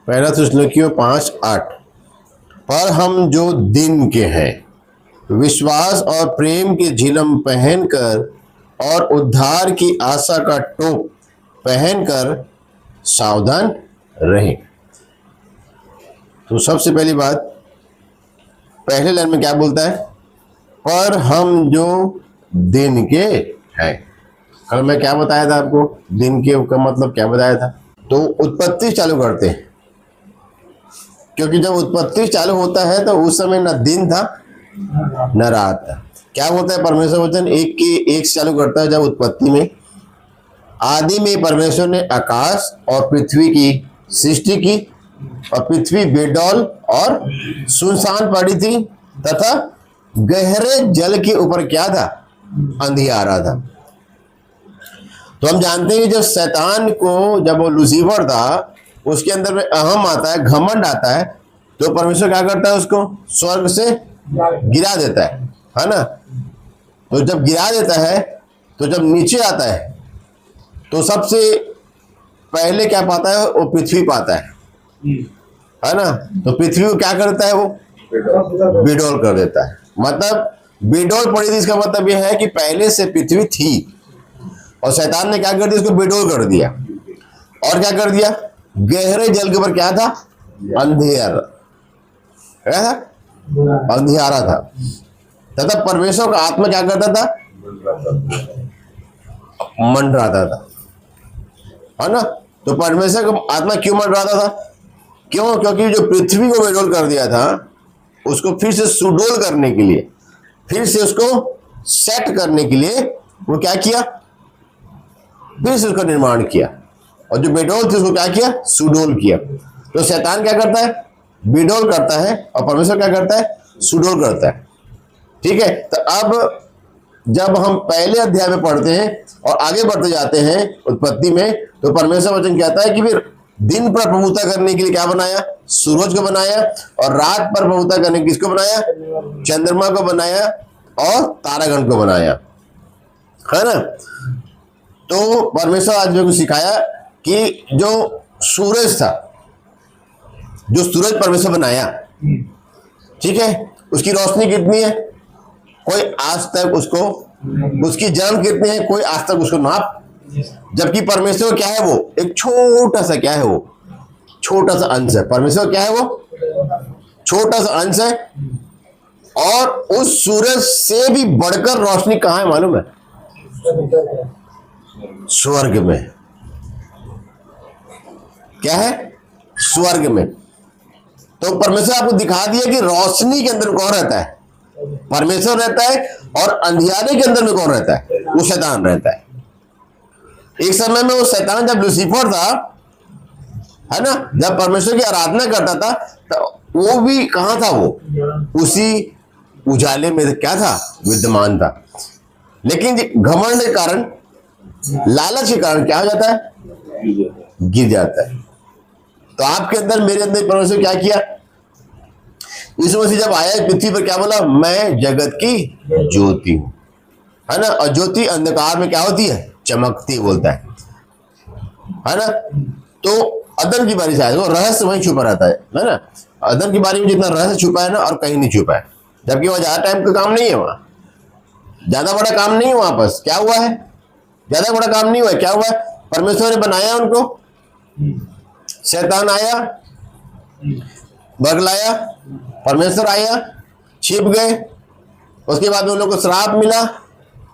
पहला थिस्सलुनीकियों 5:8। पर हम जो दिन के हैं विश्वास और प्रेम के झिलम पहनकर और उद्धार की आशा का टोप पहनकर सावधान रहें। तो सबसे पहली बात, पहले लाइन में क्या बोलता है? पर हम जो दिन के हैं। कल मैं क्या बताया था आपको? दिन के का मतलब क्या बताया था? तो उत्पत्ति चालू करते हैं, क्योंकि जब उत्पत्ति चालू होता है तो उस समय न दिन था न रात था। क्या होता है? परमेश्वर वचन एक से चालू करता है। जब उत्पत्ति में आदि में परमेश्वर ने आकाश और पृथ्वी की सृष्टि की और पृथ्वी बेडौल और सुनसान पड़ी थी तथा गहरे जल के ऊपर क्या था? अंधियारा था। तो हम जानते हैं कि जब शैतान को, जब वो लूसीफर था, उसके अंदर में अहम आता है, घमंड आता है, तो परमेश्वर क्या करता है? उसको स्वर्ग से गिरा देता है ना। तो जब गिरा देता है तो जब नीचे आता है तो सबसे पहले क्या पाता है? वो पृथ्वी पाता है ना। तो पृथ्वी को क्या करता है? वो बेडौल कर देता है। मतलब बेडौल पड़ी थी, इसका मतलब यह है कि पहले से पृथ्वी थी और शैतान ने क्या कर दिया? इसको बेडौल कर दिया। और क्या कर दिया? गहरे जल के ऊपर क्या था? अंधेरा, अंधियारा था। तथा परमेश्वर का आत्मा क्या करता था? मंडराता था, है ना। तो परमेश्वर का आत्मा क्यों मंडराता था? क्यों? क्योंकि जो पृथ्वी को बेडौल कर दिया था उसको फिर से सुडौल करने के लिए, फिर से उसको सेट करने के लिए वो क्या किया? फिर से उसका निर्माण किया। और जो बेडौल थी उसको क्या किया? सुडौल किया। तो शैतान क्या करता है? बेडौल करता है और परमेश्वर क्या करता है? सुडौल करता है। ठीक है। तो अब जब हम पहले अध्याय में पढ़ते हैं और आगे बढ़ते जाते हैं उत्पत्ति में, तो परमेश्वर वचन कहता है कि फिर दिन पर प्रभुता करने के लिए क्या बनाया? सूरज को बनाया। और रात पर प्रभुता करने के लिए किसको बनाया? चंद्रमा को बनाया और तारागण को बनाया, है ना। तो परमेश्वर आज मेरे को सिखाया कि जो सूरज था, जो सूरज परमेश्वर बनाया, ठीक है, उसकी रोशनी कितनी है? कोई आज तक उसको, उसकी जन्म कितनी है? कोई आज तक उसको नाप। जबकि परमेश्वर क्या है? वो एक छोटा सा, क्या है? वो छोटा सा अंश है। परमेश्वर क्या है? वो छोटा सा अंश है। और उस सूरज से भी बढ़कर रोशनी कहां है मालूम है? स्वर्ग में। क्या है? स्वर्ग में। तो परमेश्वर आपको दिखा दिया कि रोशनी के अंदर कौन रहता है? परमेश्वर रहता है। और अंधियारे के अंदर में कौन रहता है? वो शैतान रहता है। एक समय में वो शैतान जब लूसीफर था, है ना, जब परमेश्वर की आराधना करता था, तो वो भी कहां था? वो उसी उजाले में क्या था? विद्यमान था। लेकिन घमंड के कारण, लालच के कारण क्या हो जाता है? गिर जाता है। तो आपके अंदर, मेरे अंदर परमेश्वर क्या किया? यीशु मसीह जब आया पृथ्वी पर क्या बोला? मैं जगत की ज्योति हूं, है ना। और ज्योति अंधकार में क्या होती है? चमकती, बोलता है ना। तो अदम की बारी से आया, वो रहस्य वहीं छुपा रहता है ना। अदम की बारी में जितना रहस्य छुपा है ना, और कहीं नहीं छुपा है। जबकि वहां ज्यादा टाइम का काम नहीं है, वहां ज्यादा बड़ा काम नहीं है। वहां पर क्या हुआ है? ज्यादा बड़ा काम नहीं हुआ है। क्या हुआ है? परमेश्वर ने बनाया उनको, शैतान आया, बगलाया, परमेश्वर आया, छिप गए। उसके बाद उन लोगों को श्राप मिला,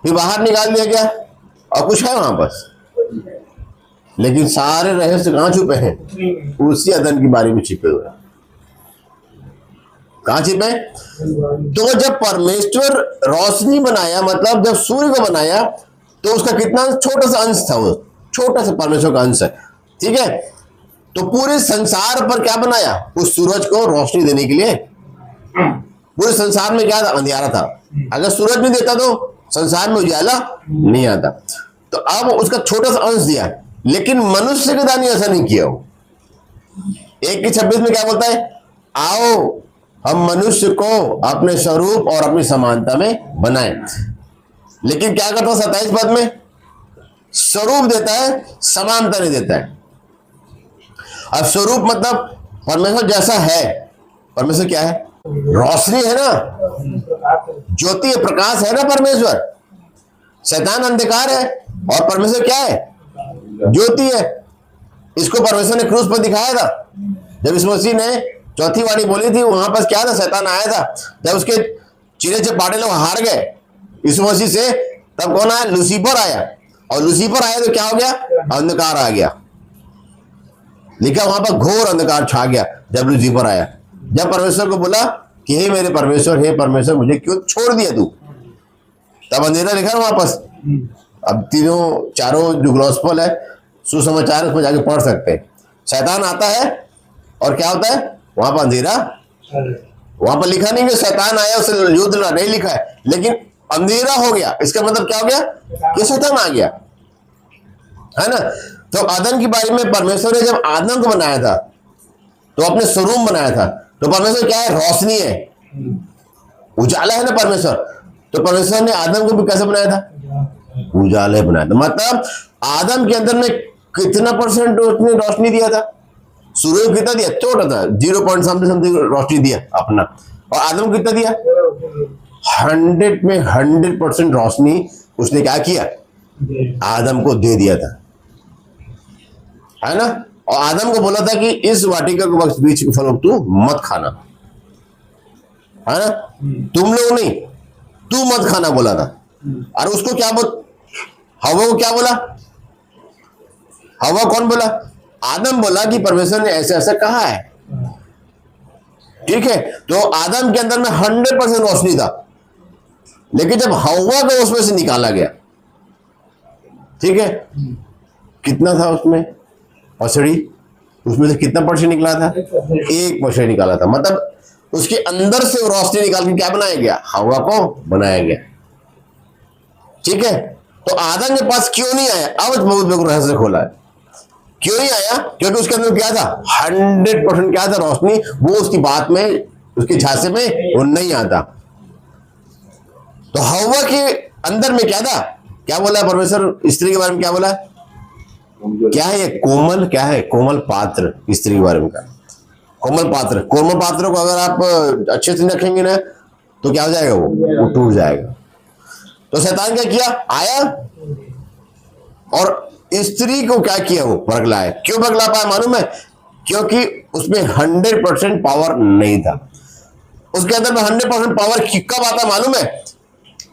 फिर बाहर निकाल दिया गया, और कुछ है वहां पर। लेकिन सारे रहस्य कहां छुपे हैं? उसी अदन की बारी में छिपे हुए। कहां छिपे? तो जब परमेश्वर रोशनी बनाया, मतलब जब सूर्य को बनाया, तो उसका कितना छोटा सा अंश था? वो छोटा सा परमेश्वर का अंश है, ठीक है। तो पूरे संसार पर क्या बनाया? उस सूरज को रोशनी देने के लिए। पूरे संसार में क्या था? अंधियारा था। अगर सूरज नहीं देता तो संसार में उजाला नहीं आता। तो अब उसका छोटा सा अंश दिया। लेकिन मनुष्य के दानी ऐसा नहीं किया। वो 1:26 में क्या बोलता है? आओ हम मनुष्य को अपने स्वरूप और अपनी समानता में बनाएं। लेकिन क्या करता है 27 पद में? स्वरूप देता है, समानता नहीं देता है। अब स्वरूप मतलब परमेश्वर जैसा है, परमेश्वर क्या है? रोशनी है ना, ज्योति है, प्रकाश है ना परमेश्वर। शैतान अंधकार है और परमेश्वर क्या है? ज्योति है। इसको परमेश्वर ने क्रूस पर दिखाया था। जब यीशु मसीह ने चौथी वाणी बोली थी, वहां पर क्या था? शैतान आया था। जब उसके चिरे चपाटे लोग हार गए यीशु मसीह से, तब कौन आया? लूसीफर आया। और लूसीफर आया तो क्या हो गया? अंधकार आ गया। लिखा वहां पर घोर अंधकार छा गया जब लूसीफर आया। जब परमेश्वर को बोला कि हे मेरे परमेश्वर, हे परमेश्वर, मुझे क्यों छोड़ दिया तू, तब अंधेरा लिखा ना वापस। अब तीनों चारों जो गॉस्पेल है, सुसमाचार, उसमें जाके पढ़ सकते हैं। शैतान आता है और क्या होता है? वहां पर अंधेरा। वहां पर लिखा नहीं कि शैतान आया उसे युद्ध लड़ा, नहीं लिखा है, लेकिन अंधेरा हो गया। इसका मतलब क्या हो गया? कि शैतान आ गया, है ना। तो आदम की बारे में परमेश्वर ने जब आदम को बनाया था तो अपने स्वरूप बनाया था। तो परमेश्वर क्या है? रोशनी है, उजाला है ना परमेश्वर। तो परमेश्वर ने आदम को भी कैसे बनाया था? उजाले बनाया था। मतलब आदम के अंदर में कितना परसेंट उसने रोशनी दिया था? सूर्य कितना दिया? छोटा था, 0 समथिंग रोशनी दिया अपना। और आदम को कितना दिया? 100 में 100% रोशनी उसने क्या किया? आदम को दे दिया था, है ना। और आदम को बोला था कि इस वाटिका के बीच के फल तू मत खाना, है ना। तुम लोग नहीं, तू मत खाना बोला था। और उसको क्या हवा को क्या बोला? हवा कौन बोला? आदम बोला कि परमेश्वर ने ऐसे ऐसा कहा है, ठीक है। तो आदम के अंदर में 100% रोशनी था, लेकिन जब हवा को उसमें से निकाला गया, ठीक है, कितना था उसमें? पसड़ी, उसमें से कितना परसेंट निकला था? 1% निकाला था। मतलब उसके अंदर से रोशनी निकाल के क्या बनाया गया? हवा को बनाया गया, ठीक है। तो आदम के पास क्यों नहीं आया? अब बहुत रहस्य खोला है। क्यों नहीं आया? क्योंकि उसके अंदर क्या था? 100% क्या था? रोशनी। वो उसकी बात में, उसके झांसे में वो नहीं आता। तो हवा के अंदर में क्या था? क्या बोला परमेश्वर स्त्री के बारे में? क्या बोला? क्या है ये? कोमल, क्या है? कोमल पात्र। स्त्री के बारे में क्या? कोमल पात्र। कोमल पात्र को अगर आप अच्छे से रखेंगे ना तो क्या हो जाएगा? वो टूट जाएगा। तो शैतान क्या किया? आया और स्त्री को क्या किया? वो बरगलाया। क्यों बरगला पाया मालूम है? क्योंकि उसमें 100% पावर नहीं था। उसके अंदर में 100% पावर कब आता मालूम है?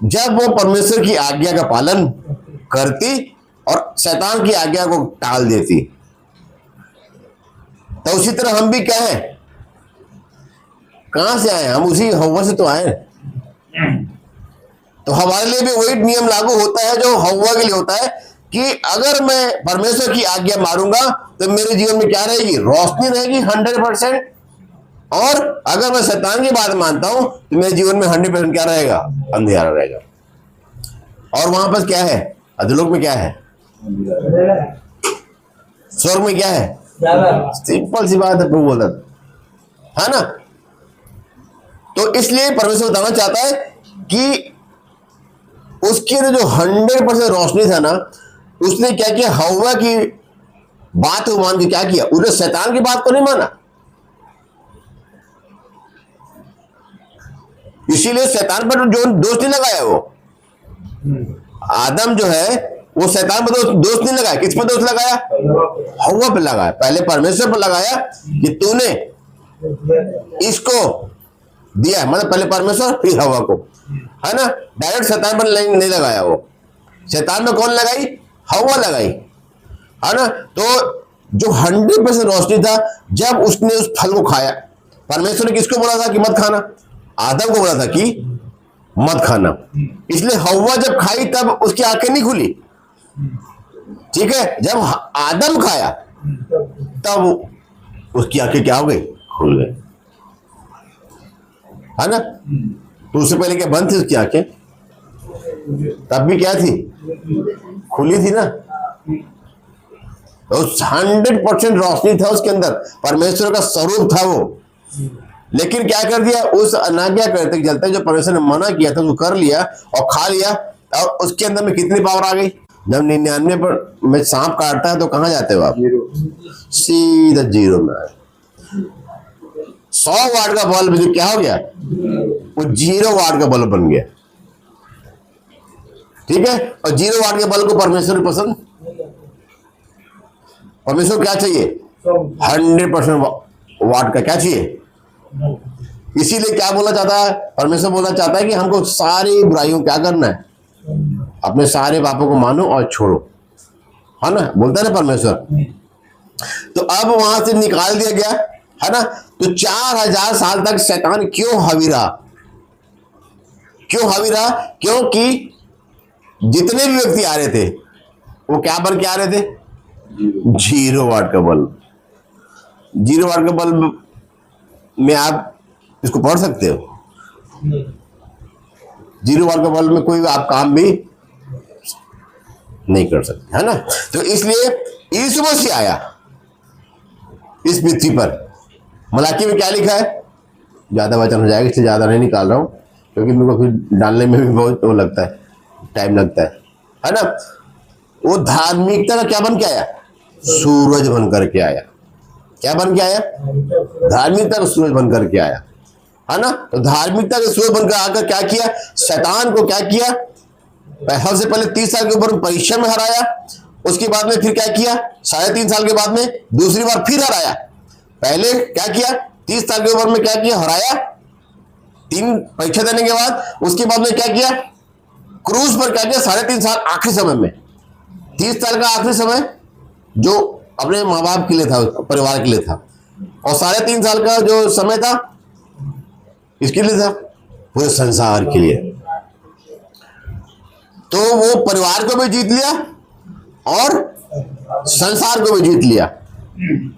जब वो परमेश्वर की आज्ञा का पालन करती और शैतान की आज्ञा को टाल देती। तो उसी तरह हम भी क्या है? कहां से आए? हम उसी हवा से तो आए। तो हमारे लिए भी वही नियम लागू होता है जो हवा के लिए होता है कि अगर मैं परमेश्वर की आज्ञा मारूंगा तो मेरे जीवन में क्या रहेगी? रोशनी रहेगी 100%। और अगर मैं शैतान की बात मानता हूं तो मेरे जीवन में 100% क्या रहेगा? अंधेरा रहेगा। और वहां पर क्या है? अधोलोक में क्या है? स्वर्ग में क्या है? सिंपल सी बात है, प्रभु बोला, है ना। तो इसलिए परमेश्वर बताना चाहता है कि उसके अंदर जो 100% रोशनी था ना, उसने क्या किया? हवा की बात को मान के क्या किया? उसने शैतान की बात को नहीं माना। इसीलिए शैतान पर जो दोष नहीं लगाया। वो आदम जो है वो शैतान पर दोष नहीं लगाया। किस पर दोष लगाया? हवा पर लगाया। पहले परमेश्वर पर लगाया कि तूने इसको दिया, मतलब पहले परमेश्वर फिर हवा को, है ना। डायरेक्ट शैतान पर नहीं लगाया। वो शैतान में कौन लगाई? हवा लगाई, है ना। तो जो 100% रोशनी था, जब उसने उस फल को खाया, परमेश्वर ने किसको बोला था कि मत खाना? आदम को बोला था कि मत खाना। इसलिए हवा जब खाई तब उसकी आंखें नहीं खुली, ठीक है। जब आदम खाया तब उसकी आंखें क्या हो गई? खुल गई, है ना। तो उससे पहले क्या बंद थी उसकी आंखें? तब भी क्या थी? खुली थी ना। तो 100% रोशनी था उसके अंदर, परमेश्वर का स्वरूप था वो। लेकिन क्या कर दिया? उस अनाज्ञा करते चलते जो परमेश्वर ने मना किया था वो कर लिया और खा लिया। और उसके अंदर में कितनी पावर आ गई? जब 99 पर में सांप काटता है तो कहां जाते हो आप? सीधा 0 में आए। 100 वाट का बल्ब जो क्या हो गया, वो 0 वाट का बल्ब बन गया। ठीक है, और 0 वाट के बल्ब को परमेश्वर पसंद, परमेश्वर क्या चाहिए, 100% वाट का क्या चाहिए। इसीलिए क्या बोलना चाहता है परमेश्वर, बोलना चाहता है कि हमको सारी बुराइयों क्या करना है, अपने सारे पापों को मानो और छोड़ो, है ना, बोलता है ना परमेश्वर। तो अब वहां से निकाल दिया गया, है ना। तो 4000 साल तक शैतान क्यों हावी रहा, क्यों हावी रहा, क्योंकि जितने भी व्यक्ति आ रहे थे वो क्या बन के आ रहे थे, 0 वाट का बल्ब। 0 वाट का बल्ब में आप इसको पढ़ सकते हो, 0 वाट का बल्ब में कोई आप काम भी नहीं कर सकते, है ना। तो इसलिए यीशु मसीह आया इस पृथ्वी पर। मलाकी में क्या लिखा है, ज्यादा वचन हो जाएगा इसलिए ज्यादा नहीं निकाल रहा हूं, क्योंकि मेरे को फिर डालने में भी बहुत वो लगता है, टाइम लगता है ना। वो धार्मिकता का क्या बन के आया, सूरज बन करके आया। क्या बन के आया, धार्मिकता का सूरज बन करके आया, है ना। तो धार्मिकता के सूरज बनकर आकर क्या किया, शैतान को क्या किया, सबसे पहले 30 साल के ऊपर परीक्षा में हराया। उसके बाद में फिर क्या किया, 3.5 साल के बाद में दूसरी बार फिर हराया। पहले क्या किया, 30 साल के ऊपर में क्या किया, हराया 3 परीक्षा देने के बाद। उसके बाद में क्या किया, क्रूज पर क्या किया, 3.5 साल आखिरी समय में, 30 साल का आखिरी समय जो अपने माँ बाप के लिए था, परिवार के लिए था, और 3.5 साल का जो समय था इसके लिए था, पूरे संसार के लिए। तो वो परिवार को भी जीत लिया और संसार को भी जीत लिया।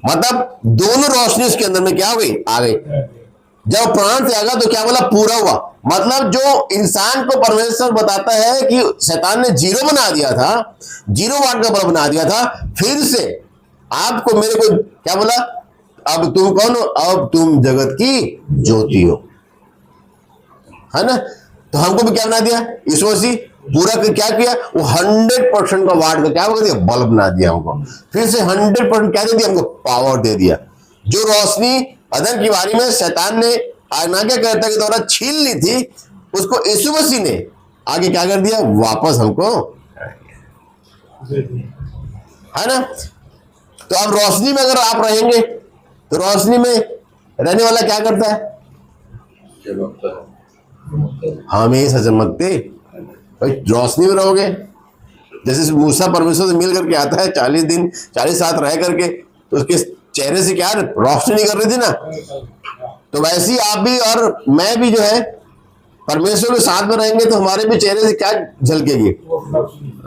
मतलब दोनों रोशनी उसके अंदर में क्या हो गई, आ गई। जब प्राण त्यागा तो क्या बोला, पूरा हुआ। मतलब जो इंसान को परमेश्वर बताता है कि शैतान ने 0 बना दिया था, 0 वाट का बल्ब बना दिया था, फिर से आपको मेरे को क्या बोला, अब तुम कौन हो, अब तुम जगत की ज्योति हो, है ना। तो हमको भी क्या बना दिया, यीशु मसीह पूरा क्या किया, वो 100% का वाट का क्या बना दिया, बल्ब बना दिया हमको। फिर से 100% क्या दे दिया हमको, पावर दे दिया। जो रोशनी अदन की बारी में शैतान ने आज्ञाकर्ता के द्वारा छीन ली थी, उसको यीशु मसीह ने आगे क्या कर दिया, वापस हमको, है ना। तो अब रोशनी में अगर आप रहेंगे तो रोशनी में रहने वाला क्या करता है, हमेशा चमकते। भाई रोशनी में रहोगे, जैसे मूसा परमेश्वर से मिल करके आता है, 40 दिन 40 रात रह करके, तो उसके चेहरे से क्या रोशनी नहीं कर रही थी ना। तो वैसे ही आप भी और मैं भी जो है परमेश्वर के साथ में रहेंगे तो हमारे भी चेहरे से क्या झलकेगी,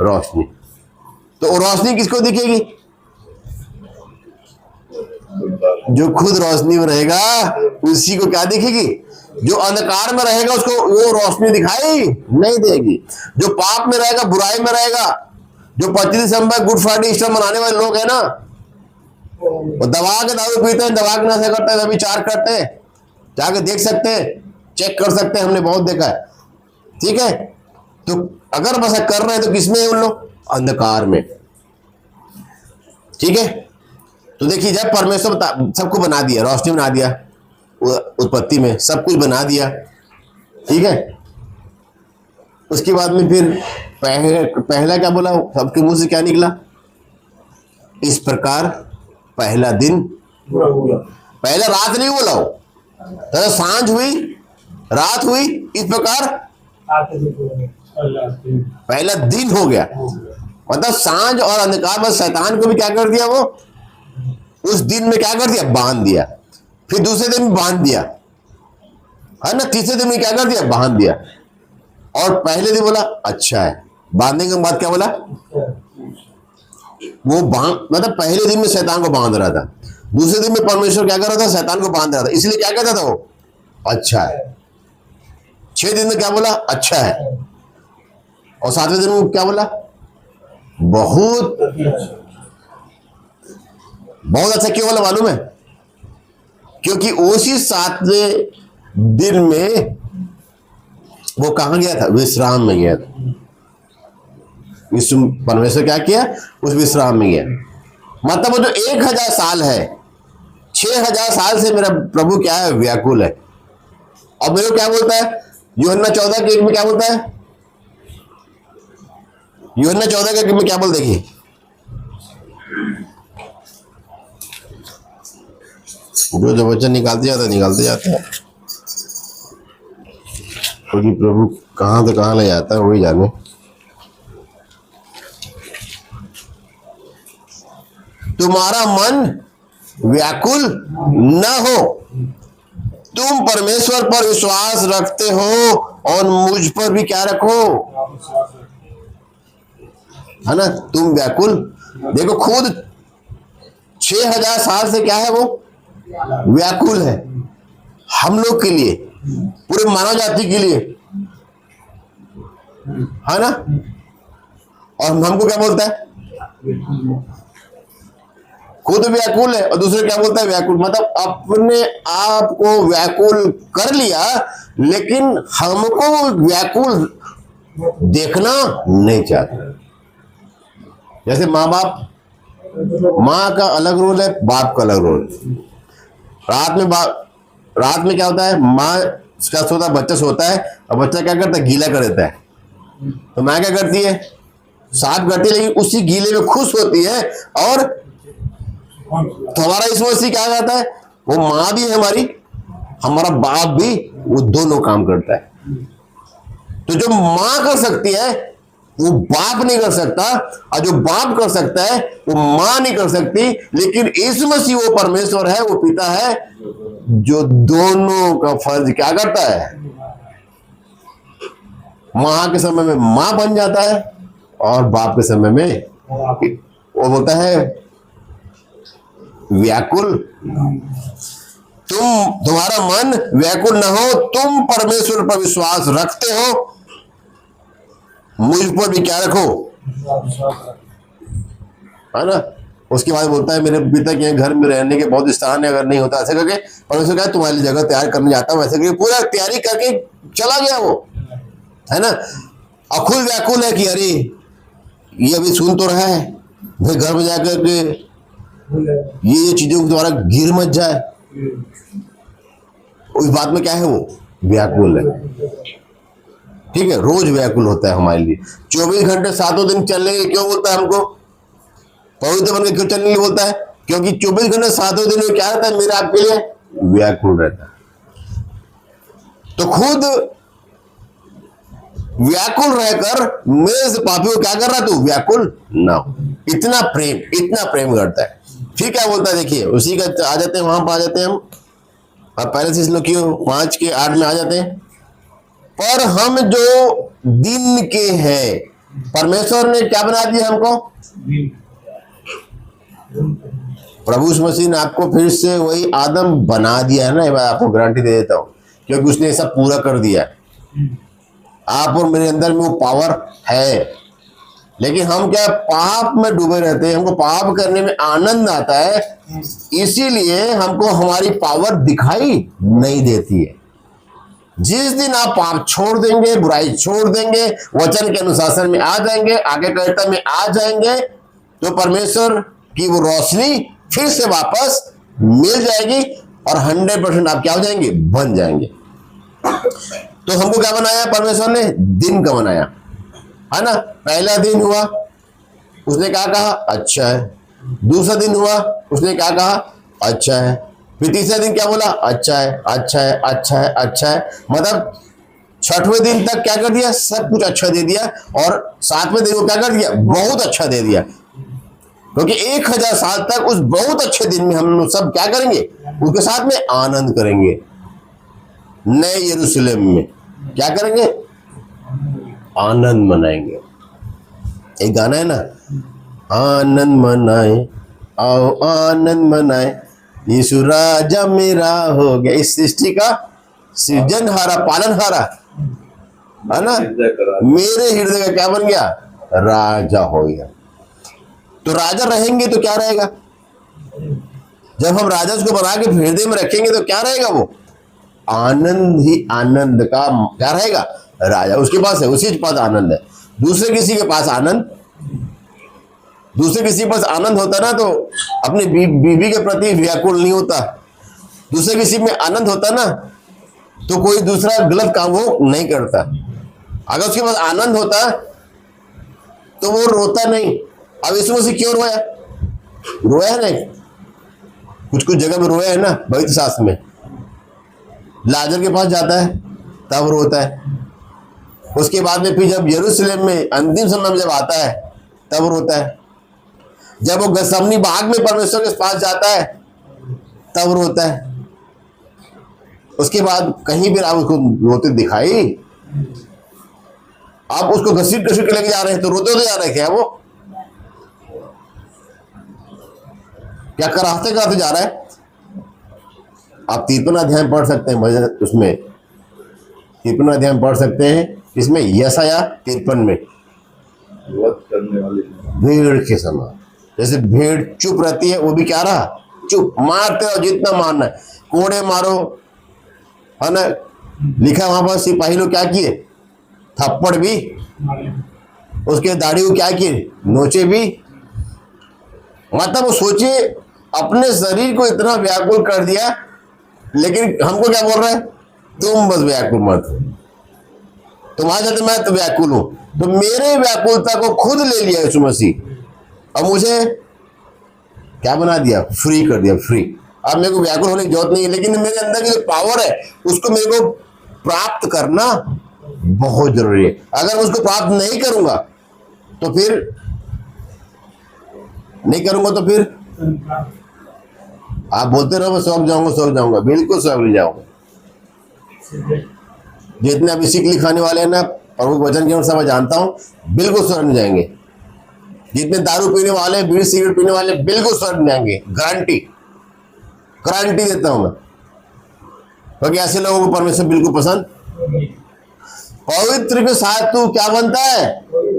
रोशनी। तो वो रोशनी किसको दिखेगी, जो खुद रोशनी में रहेगा उसी को क्या दिखेगी। जो अंधकार में रहेगा उसको वो रोशनी दिखाई नहीं देगी। जो पाप में रहेगा, बुराई में रहेगा, जो 25 दिसंबर गुड फ्राइडे ईस्टर मनाने वाले लोग हैं ना, वो दबा के दारू पीते हैं, दबा के नशा करते हैं, व्यभिचार करते हैं, जाके देख सकते हैं, चेक कर सकते हैं, हमने बहुत देखा है। ठीक है, तो अगर बस कर रहे हैं तो किसमें है उन लोग, अंधकार में। ठीक है, तो देखिए जब परमेश्वर सबको बना दिया, रोशनी बना दिया, उत्पत्ति में सब कुछ बना दिया, ठीक है। उसके बाद में फिर पहला क्या बोला, सबके मुंह से क्या निकला, इस प्रकार पहला दिन, पहला रात नहीं बोला हो, तो सांझ हुई, रात हुई, इस प्रकार पहला दिन हो गया। मतलब सांझ और अंधकार में शैतान को भी क्या कर दिया, वो उस दिन में क्या कर दिया, बांध दिया। फिर दूसरे दिन में बांध दिया, है ना, तीसरे दिन में क्या कर दिया, बांध दिया। और पहले दिन बोला अच्छा है, बांधने के बाद क्या बोला, वो मतलब पहले दिन में शैतान को बांध रहा था, दूसरे दिन में परमेश्वर क्या कर रहा था, शैतान को बांध रहा था। इसलिए क्या कहता था वो, अच्छा है। 6 दिन में क्या बोला, अच्छा है। और 7वें दिन में क्या बोला, बहुत बहुत अच्छा। क्यों बोला मालूम है, क्योंकि उसी 7वें दिन में वो कहां गया था, विश्राम में गया था। परमेश्वर क्या किया, उस विश्राम में गया। मतलब वो जो 1000 साल है, 6000 साल से मेरा प्रभु क्या है, व्याकुल है। और मेरे को क्या बोलता है, यूहन्ना 14 के 1 में क्या बोलता है, यूहन्ना 14 के 1 में क्या बोल, देखिए, जो वचन निकालते जाते हैं, क्योंकि प्रभु कहां से कहां ले जाता है वही जाने। तुम्हारा मन व्याकुल न हो, तुम परमेश्वर पर विश्वास रखते हो और मुझ पर भी क्या रखो, है ना। तुम व्याकुल, देखो खुद 6000 साल से क्या है, वो व्याकुल है हम लोग के लिए, पूरे मानव जाति के लिए, है ना। और हमको क्या बोलता है, खुद व्याकुल है और दूसरे क्या बोलता है, व्याकुल। मतलब अपने आप को व्याकुल कर लिया, लेकिन हमको व्याकुल देखना नहीं चाहता। जैसे माँ बाप, माँ का अलग रोल है, बाप का अलग रोल। रात में क्या होता है, माँ का सोता, बच्चा सोता है और बच्चा क्या करता है, गीला कर देता है। तो माँ क्या करती है, साफ करती है, लेकिन उसी गीले में खुश होती है। और तो हमारा इस वजह से क्या कहता है, वो माँ भी है हमारी, हमारा बाप भी, वो दोनों काम करता है। तो जो माँ कर सकती है वो बाप नहीं कर सकता, और जो बाप कर सकता है वो माँ नहीं कर सकती। लेकिन यीशु मसीह वो परमेश्वर है, वो पिता है, जो दोनों का फर्ज क्या करता है, माँ के समय में माँ बन जाता है और बाप के समय में वो बोलता है व्याकुल। तुम्हारा मन व्याकुल न हो, तुम परमेश्वर पर विश्वास रखते हो, मुझ पर भी क्या रखो, है ना। उसके बाद बोलता है मेरे पिता के घर में रहने के बहुत स्थान है, अगर नहीं होता ऐसे करके परमेश्वर कहा तुम्हारे लिए जगह तैयार करने जाता हूं, वैसे करके पूरा तैयारी करके चला गया वो, है ना। और खुद व्याकुल है कि अरे ये अभी सुन तो रहा है, भाई घर में जाकर के ये चीजों के द्वारा गिर मत जाए। उस बात में क्या है, वो व्याकुल है। ठीक है, रोज व्याकुल होता है हमारे लिए। 24 घंटे 7 दिन चलने के क्यों बोलता है हमको, पवित्र बन के क्यों चलने के लिए बोलता है, क्योंकि 24 घंटे 7 दिन में क्या रहता है, मेरे आपके लिए व्याकुल रहता है। तो खुद व्याकुल रहकर मेरे से पापी को क्या कर रहा, तू व्याकुल ना हो। इतना प्रेम करता है। फिर क्या बोलता है, देखिए उसी का आ जाते हैं, वहां पर आ जाते हैं हम। अब पहले से इस लोग 5 के 8 में आ जाते हैं। पर हम जो दिन के हैं, परमेश्वर ने क्या बना दिया हमको, प्रभु यीशु मसीह ने आपको फिर से वही आदम बना दिया है ना। ये बात आपको गारंटी दे देता हूं, क्योंकि उसने सब पूरा कर दिया। आप और मेरे अंदर में वो पावर है, लेकिन हम क्या पाप में डूबे रहते हैं, हमको पाप करने में आनंद आता है, इसीलिए हमको हमारी पावर दिखाई नहीं देती है। जिस दिन आप पाप छोड़ देंगे, बुराई छोड़ देंगे, वचन के अनुशासन में आ जाएंगे, आज्ञाकारिता में आ जाएंगे, तो परमेश्वर की वो रोशनी फिर से वापस मिल जाएगी और 100% आप क्या हो जाएंगे, बन जाएंगे। तो हमको क्या बनाया परमेश्वर ने, दिन का बनाया, है ना। पहला दिन हुआ, उसने क्या कहा, अच्छा है। दूसरा दिन हुआ, उसने क्या कहा, अच्छा है। फिर तीसरा दिन क्या बोला, अच्छा है, अच्छा है, अच्छा है, अच्छा है। मतलब 6वें दिन तक क्या कर दिया, सब कुछ अच्छा दे दिया। और 7वें दिन को क्या कर दिया, बहुत अच्छा दे दिया। क्योंकि 1000 साल तक उस बहुत अच्छे दिन में हम लोग सब क्या करेंगे, उसके साथ में आनंद करेंगे। नए यरूशलेम में क्या करेंगे, आनंद मनाएंगे। एक गाना है ना, आनंद मनाए, आओ आनंद मनाए, यीशु राजा मेरा हो गया। इस सृष्टि का सृजनहारा, पालनहारा, है ना, मेरे हृदय का क्या बन गया, राजा हो गया। तो राजा रहेंगे तो क्या रहेगा, जब हम राजा उसको बना के हृदय में रखेंगे तो क्या रहेगा, वो आनंद ही आनंद का क्या रहेगा, राजा उसके पास है, उसी के पास आनंद है, दूसरे किसी के पास आनंद दूसरे किसी के पास आनंद होता ना तो अपनी बीवी के प्रति व्याकुल नहीं होता। दूसरे किसी में आनंद होता ना तो कोई दूसरा गलत काम वो नहीं करता। अगर उसके पास आनंद होता तो वो रोता नहीं। अब इसमें से क्यों रोया? रोया है नहीं, कुछ कुछ जगह में रोया है ना। पवित्र शास्त्र में लाजर के पास जाता है तब रोता है। उसके बाद में फिर जब यरूशलेम में अंतिम समय में जब आता है तब रोता है। जब वो गसमनी बाग में परमेश्वर के पास जाता है तब रोता है। उसके बाद कहीं भी आप उसको रोते दिखाई? आप उसको घसीट घसीट के लेके जा रहे हैं तो रोते होते जा रहे हैं क्या? वो क्या कराहते कराते जा रहा है? आप 53 अध्याय पढ़ सकते हैं भजन, उसमें 53 अध्याय पढ़ सकते हैं। इसमें यशाया 53 में भेड़ के समान, जैसे भेड़ चुप रहती है वो भी क्या रहा? चुप। मारते रहो जितना मारना है, कोड़े मारो, है ना। लिखा वहां पर सिपाही लोग क्या किए? थप्पड़ भी, उसके दाढ़ी को क्या किए? नोचे भी। मतलब वो सोचिए अपने शरीर को इतना व्याकुल कर दिया, लेकिन हमको क्या बोल रहा है? तुम बस व्याकुल मत, तुम्हारे साथ मैं तो व्याकुल हूं। तो मेरे व्याकुलता को खुद ले लिया यीशु मसीह और मुझे क्या बना दिया? फ्री कर दिया, फ्री। अब मेरे को व्याकुल होने की जरूरत नहीं है, लेकिन मेरे अंदर की जो पावर है उसको मेरे को प्राप्त करना बहुत जरूरी है। अगर मैं उसको प्राप्त नहीं करूंगा तो फिर आप बोलते रहो मैं स्वर्ग जाऊंगा, बिल्कुल स्वर्ग नहीं जाऊंगा। जितने अभी सीख लिखाने वाले हैं ना प्रभु वचन के अनुसार मैं जानता हूं, बिल्कुल स्वर्ग नहीं जाएंगे। जितने दारू पीने वाले, बीड़ी सिगरेट पीने वाले, बिल्कुल स्वर्ग नहीं जाएंगे। गारंटी देता हूं मैं, क्योंकि ऐसे लोगों को परमेश्वर बिल्कुल पसंद। पवित्र के साथ तू क्या बनता है?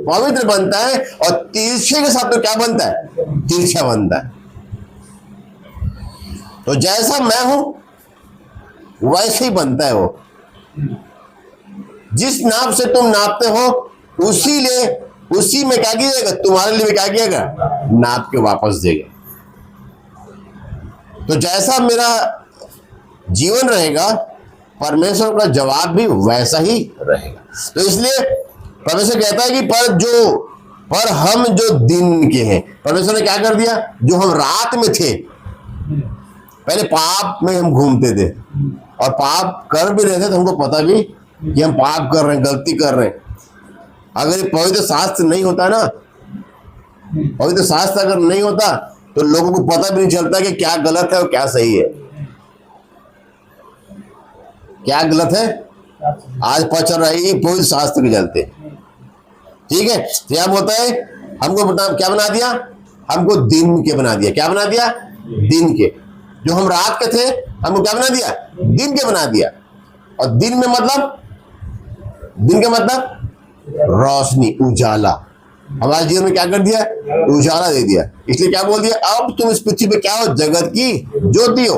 पवित्र बनता है। और तिरछे के साथ तो क्या बनता है? तिरछा बनता है। तो जैसा मैं हूं वैसे ही बनता है वो। जिस नाप से तुम नापते हो उसी में क्या कीजिएगा? तुम्हारे लिए क्या किएगा? नाप के वापस देगा। तो जैसा मेरा जीवन रहेगा परमेश्वर का जवाब भी वैसा ही रहेगा। तो इसलिए परमेश्वर कहता है कि पर हम जो दिन के हैं, परमेश्वर ने क्या कर दिया? जो हम रात में थे, पहले पाप में हम घूमते थे और पाप कर भी रहे थे तो हमको पता भी कि हम पाप कर रहे हैं, गलती कर रहे हैं। अगर ये पवित्र शास्त्र नहीं होता ना, पवित्र शास्त्र अगर नहीं होता तो लोगों को पता भी नहीं चलता कि क्या गलत है और क्या सही है। क्या गलत है आज पता चल रहा है पवित्र शास्त्र के चलते। ठीक है, तो क्या बोलता है? हमको क्या बना दिया? हमको दिन के बना दिया। क्या बना दिया? दिन के। जो हम रात के थे हमको क्या बना दिया? दिन के बना दिया। और दिन में मतलब, दिन का मतलब रोशनी, उजाला। हमारे जीवन में क्या कर दिया? उजाला दे दिया। इसलिए क्या बोल दिया? अब तुम इस पृथ्वी पे क्या हो? जगत की ज्योति हो।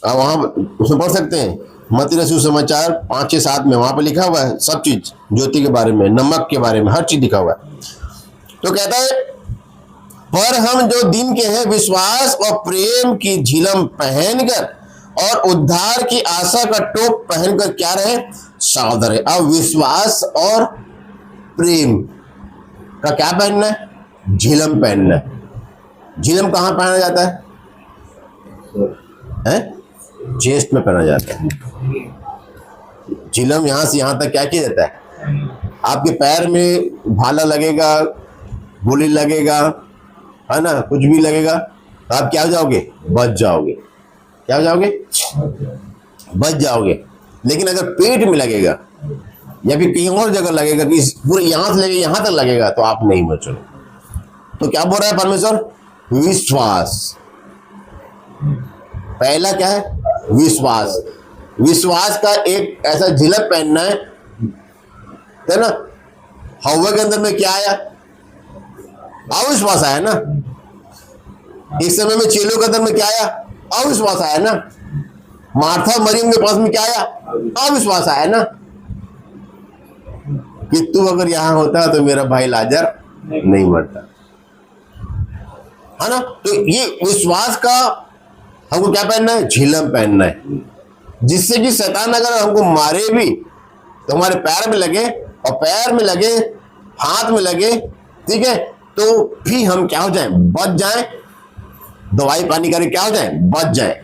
अब वहां उसमें पढ़ सकते हैं मत्ती रसूल समाचार 5-6-7 में, वहां पे लिखा हुआ है सब चीज, ज्योति के बारे में, नमक के बारे में, हर चीज लिखा हुआ है। तो कहता है पर हम जो दिन के हैं विश्वास और प्रेम की झिलम पहनकर और उद्धार की आशा का टोप पहनकर क्या रहे? सावधान रहे। अब विश्वास और प्रेम का क्या पहनना है? झिलम पहनना है। झिलम कहां पहना जाता है? चेस्ट में पहना जाता है। झिलम यहां से यहां तक क्या किया जाता है? आपके पैर में भाला लगेगा, गोली लगेगा, है ना, कुछ भी लगेगा तो आप क्या हो जाओगे? बच जाओगे। क्या हो जाओगे? बच जाओगे। लेकिन अगर पेट में लगेगा या फिर कहीं और जगह लगेगा कि पूरे यहां से लेके यहां तक लगेगा तो आप नहीं बचोगे। तो क्या बोल रहा है परमेश्वर? विश्वास। पहला क्या है? विश्वास। विश्वास का एक ऐसा झिलक पहनना है ना। हव्वा के अंदर में क्या आया? अविश्वास आया ना। इस समय में चेलों के अंदर में क्या आया? अविश्वास आया ना। मार्था मरियम के पास में क्या आया? अविश्वास आया ना कि तू अगर यहां होता तो मेरा भाई लाजर नहीं मरता। है ना। तो ये विश्वास का हमको क्या पहनना है, झिलम पहनना है, जिससे कि शैतान अगर हमको मारे भी तो हमारे पैर में लगे, और पैर में लगे, हाथ में लगे, ठीक है, तो भी हम क्या हो जाए, बच जाए, दवाई पानी करके क्या हो जाए, बच जाए।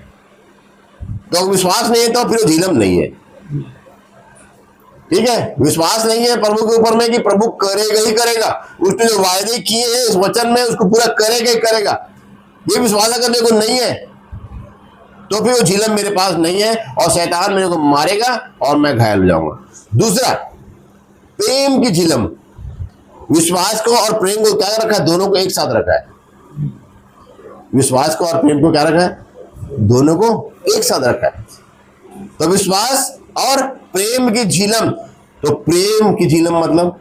तो विश्वास नहीं है तो फिर झिलम नहीं है, ठीक है। विश्वास नहीं है प्रभु के ऊपर में कि प्रभु करेगा ही करेगा, उसने जो वायदे किए हैं इस वचन में उसको पूरा करेगा ही करेगा, ये विश्वास करने को नहीं है, तो फिर वो झिलम मेरे पास नहीं है और शैतान मेरे को मारेगा और मैं घायल हो जाऊंगा। दूसरा, प्रेम की झिलम। विश्वास को और प्रेम को क्या रखा है, दोनों को एक साथ रखा है। विश्वास को और प्रेम को क्या रखा है, दोनों को एक साथ रखा है। तो विश्वास और प्रेम की झिलम। तो प्रेम की झिलम मतलब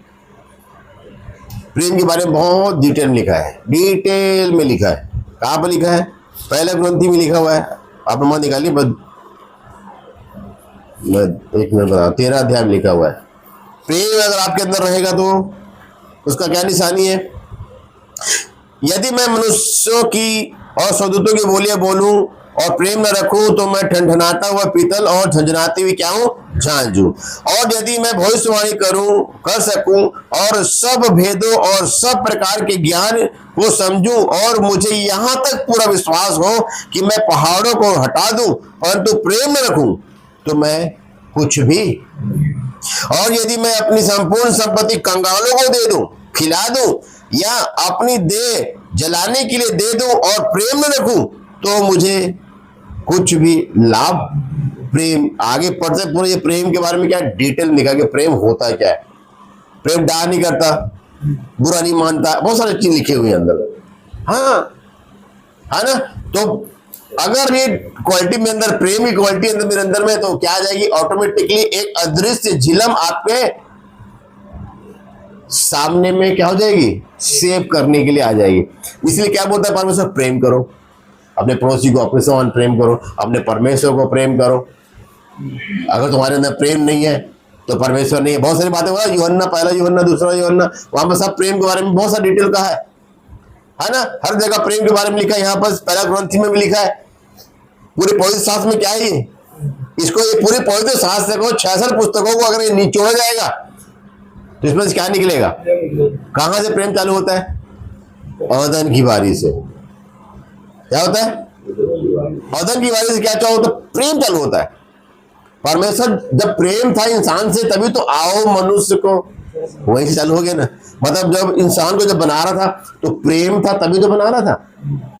प्रेम के बारे में बहुत डिटेल में लिखा है, डिटेल में लिखा है। कहां पर लिखा है, पहले ग्रंथि में लिखा हुआ है, आप नंबर निकालिए, एक मिनट बता, 13 अध्याय में लिखा हुआ है। प्रेम अगर आपके अंदर रहेगा तो उसका क्या निशानी है, यदि मैं मनुष्यों की और स्वर्गदूतों की बोलियां बोलूं और प्रेम न रखूं तो मैं ठनठनाता हुआ पीतल और झंझनाती हुई क्या हूं, झांझू। और यदि मैं भविष्यवाणी कर सकूं और सब भेदों और सब प्रकार के ज्ञान को समझूं और मुझे यहां तक पूरा विश्वास हो कि मैं पहाड़ों को हटा दूं, परंतु प्रेम न रखूं तो मैं कुछ भी। और यदि मैं अपनी संपूर्ण संपत्ति कंगालों को दे दूं, खिला दूं, या अपनी देह जलाने के लिए दे दूं और प्रेम न रखूं तो मुझे कुछ भी लाभ। प्रेम आगे पढ़ते पूरे ये प्रेम के बारे में क्या डिटेल लिखा कि प्रेम होता क्या है। प्रेम डाह नहीं करता, बुरा नहीं मानता, बहुत सारी चीज लिखी हुई है अंदर, हाँ, है ना। तो अगर ये क्वालिटी में अंदर, प्रेम की क्वालिटी अंदर मेरे अंदर में, तो क्या आ जाएगी, ऑटोमेटिकली एक अदृश्य झिलम आपके सामने में क्या हो जाएगी, सेव करने के लिए आ जाएगी। इसलिए क्या बोलता है परमेश्वर, प्रेम करो, अपने पड़ोसी को अपने समान प्रेम करो, अपने परमेश्वर को प्रेम करो। अगर तुम्हारे अंदर प्रेम नहीं है तो परमेश्वर नहीं है। बहुत सारी बातें हुआ, यूहन्ना, पहला यूहन्ना, दूसरा यूहन्ना, वहां पर सब प्रेम के बारे में बहुत सारा डिटेल कहा है ना। हर जगह प्रेम के बारे में लिखा है, यहाँ पर पहला ग्रंथि में भी लिखा है। पूरे पवित्र शास्त्र में क्या है ये, इसको ये पूरे पवित्र शास्त्र को 66 पुस्तकों को अगर ये निचोड़ा जाएगा तो इसमें से क्या निकलेगा, कहां से प्रेम चालू होता है, औदन की बारी से। क्या होता है, औदन की बारी से क्या चाहो तो प्रेम चालू होता है। परमेश्वर जब प्रेम था इंसान से, तभी तो आओ मनुष्य को, वहीं से चालू हो गया ना। मतलब जब इंसान को जब बना रहा था तो प्रेम था, तभी तो बना रहा था।